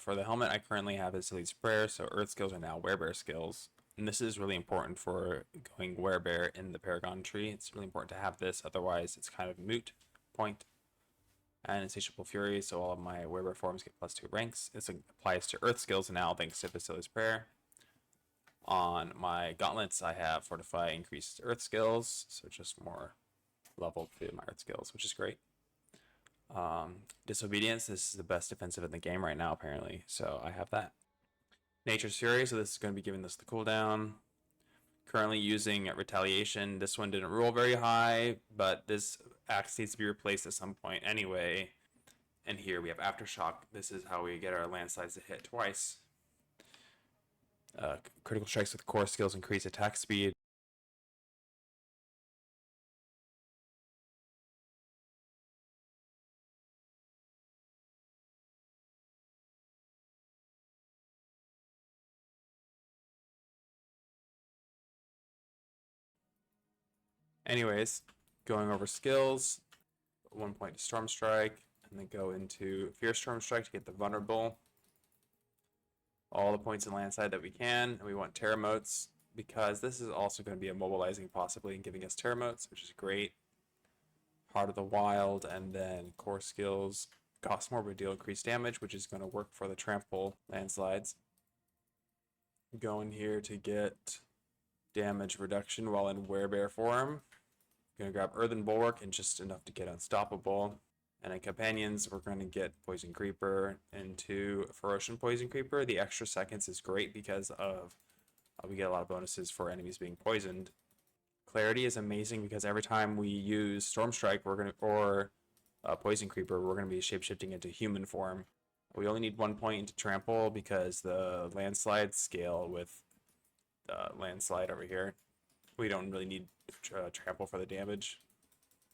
for the helmet, I currently have Vasili's Prayer, so Earth skills are now Werebear skills. And this is really important for going Werebear in the Paragon tree. It's really important to have this, otherwise it's kind of moot point. And Insatiable Fury, so all of my Werebear forms get +2 ranks. This applies to Earth skills now, thanks to Vasili's Prayer. On my gauntlets, I have Fortify increased Earth skills, so just more level to my Earth skills, which is great. Disobedience, this is the best defensive in the game right now, apparently, so I have that. Nature's Fury, so this is going to be giving this the cooldown. Currently using Retaliation. This one didn't roll very high, but this axe needs to be replaced at some point anyway. And here we have Aftershock. This is how we get our landslides to hit twice. Critical strikes with core skills increase attack speed. Anyways, going over skills, 1 point to Storm Strike, and then go into Fierce Storm Strike to get the vulnerable. All the points in Landside that we can, and we want Terra Motes because this is also going to be immobilizing possibly and giving us Terra Motes, which is great. Heart of the Wild, and then core skills cost more but deal increased damage, which is going to work for the trample landslides. Going here to get damage reduction while in Werebear form. Gonna grab Earthen Bulwark and just enough to get Unstoppable. And in Companions, we're going to get Poison Creeper into Ferocious Poison Creeper. The extra seconds is great because of we get a lot of bonuses for enemies being poisoned. Clarity is amazing because every time we use Storm Strike, or Poison Creeper, we're gonna be shapeshifting into human form. We only need 1 point into Trample because the landslide scale with the landslide over here. We don't really need Trample for the damage.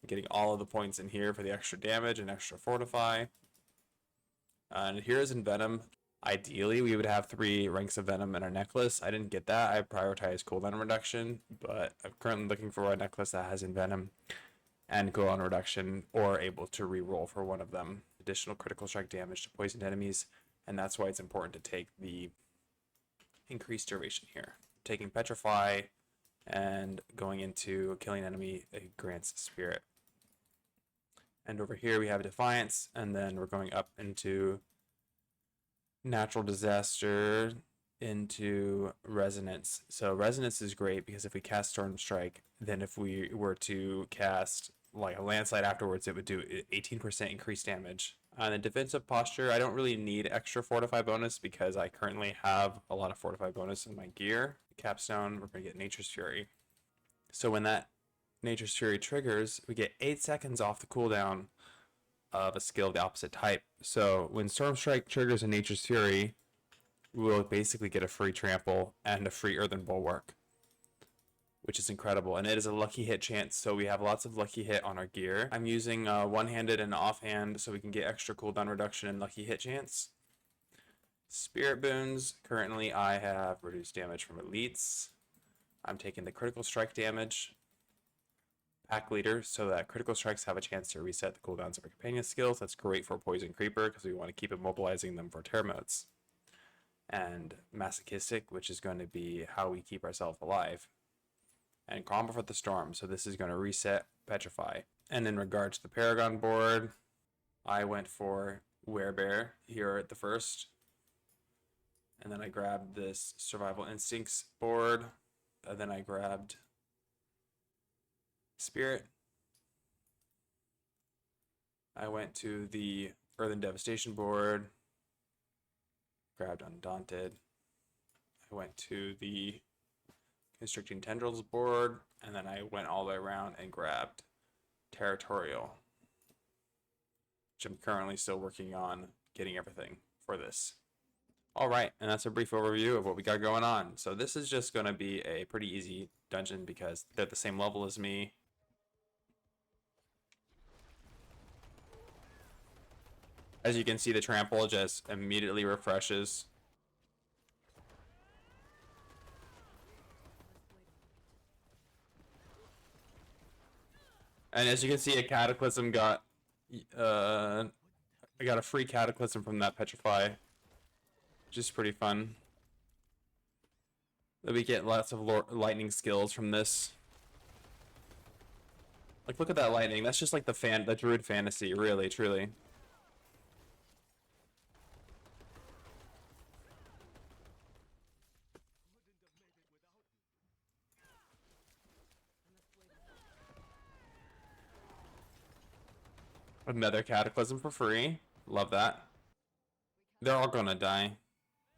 Getting all of the points in here for the extra damage and extra Fortify. And here's Envenom. Ideally, we would have 3 ranks of Venom in our necklace. I didn't get that. I prioritized cooldown reduction, but I'm currently looking for a necklace that has Envenom and cooldown reduction, or able to re-roll for one of them. Additional critical strike damage to poisoned enemies, and that's why it's important to take the increased duration here. Taking Petrify and going into killing enemy, it grants Spirit. And over here we have Defiance, and then we're going up into Natural Disaster into Resonance. So Resonance is great because if we cast Storm Strike, then if we were to cast like a landslide afterwards, it would do 18% increased damage. On the defensive posture, I don't really need extra Fortify bonus because I currently have a lot of Fortify bonus in my gear. Capstone, we're going to get Nature's Fury. So when that Nature's Fury triggers, we get 8 seconds off the cooldown of a skill of the opposite type. So when Storm Strike triggers a Nature's Fury, we'll basically get a free Trample and a free Earthen Bulwark, which is incredible. And it is a lucky hit chance, so we have lots of lucky hit on our gear. I'm using one-handed and offhand so we can get extra cooldown reduction and lucky hit chance. Spirit Boons, currently I have reduced damage from elites. I'm taking the critical strike damage. Pack Leader, so that critical strikes have a chance to reset the cooldowns of our companion skills. That's great for Poison Creeper because we want to keep immobilizing them for Terra Motes. And Masochistic, which is going to be how we keep ourselves alive. And Combo for the Storm, so this is going to reset Petrify. And in regard to the Paragon board, I went for Werebear here at the first. And then I grabbed this Survival Instincts board. And then I grabbed Spirit. I went to the Earthen Devastation board, grabbed Undaunted. I went to the Constricting Tendrils board, and then I went all the way around and grabbed Territorial, which I'm currently still working on getting everything for this. All right, and that's a brief overview of what we got going on. So this is just going to be a pretty easy dungeon because they're the same level as me. As you can see, the trample just immediately refreshes. And as you can see, a Cataclysm got I got a free Cataclysm from that Petrify. which is pretty fun. That we get lots of lightning skills from this. Like, look at that lightning. That's just like the Druid fantasy, really, truly. Another Cataclysm for free. Love that. They're all gonna die.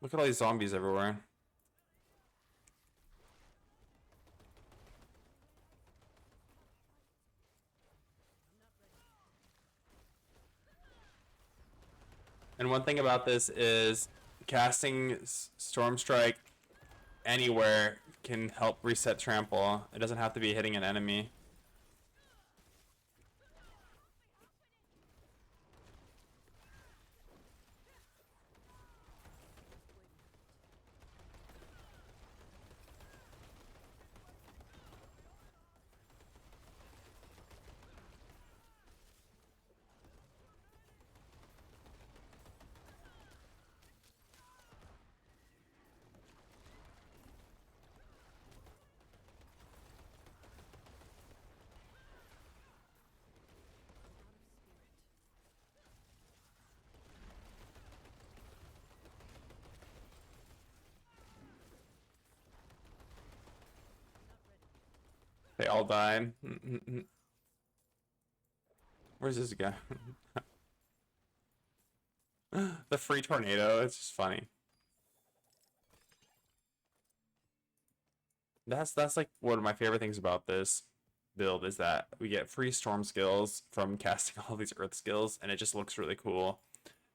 Look at all these zombies everywhere. And one thing about this is casting Storm Strike anywhere can help reset Trample. It doesn't have to be hitting an enemy. They all died. Where's this guy? The free tornado, it's just funny. That's like one of my favorite things about this build is that we get free storm skills from casting all these earth skills, and it just looks really cool.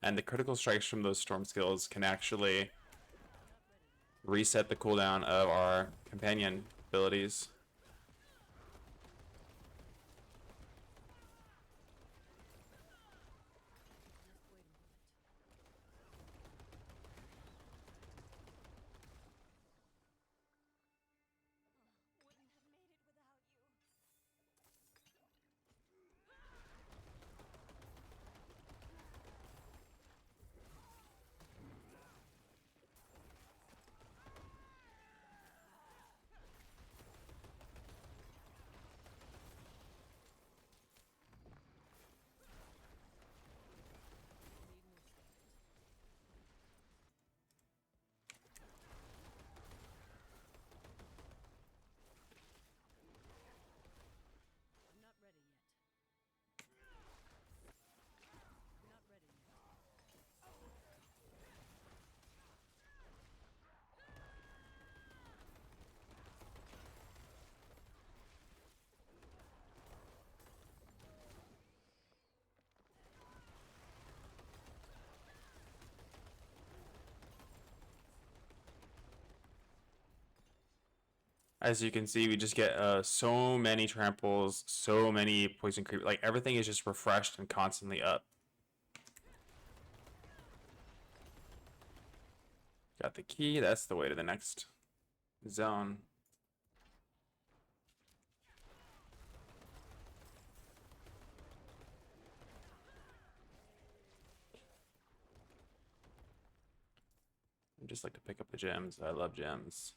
And the critical strikes from those storm skills can actually reset the cooldown of our companion abilities. As you can see, we just get so many tramples, so many poison creep. Like, everything is just refreshed and constantly up. Got the key. That's the way to the next zone. I just like to pick up the gems. I love gems.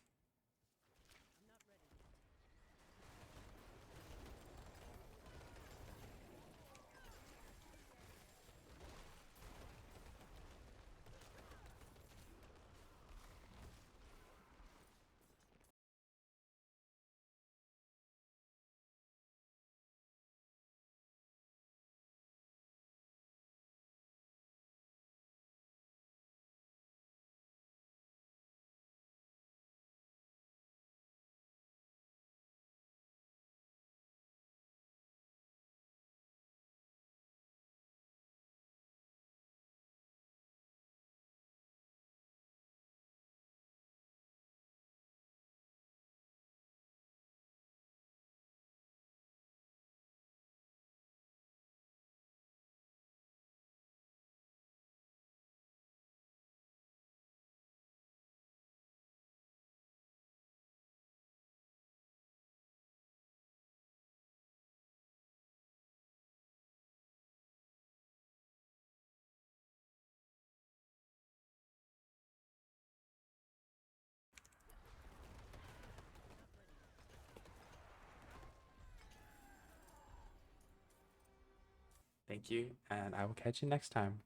Thank you, and I will catch you next time.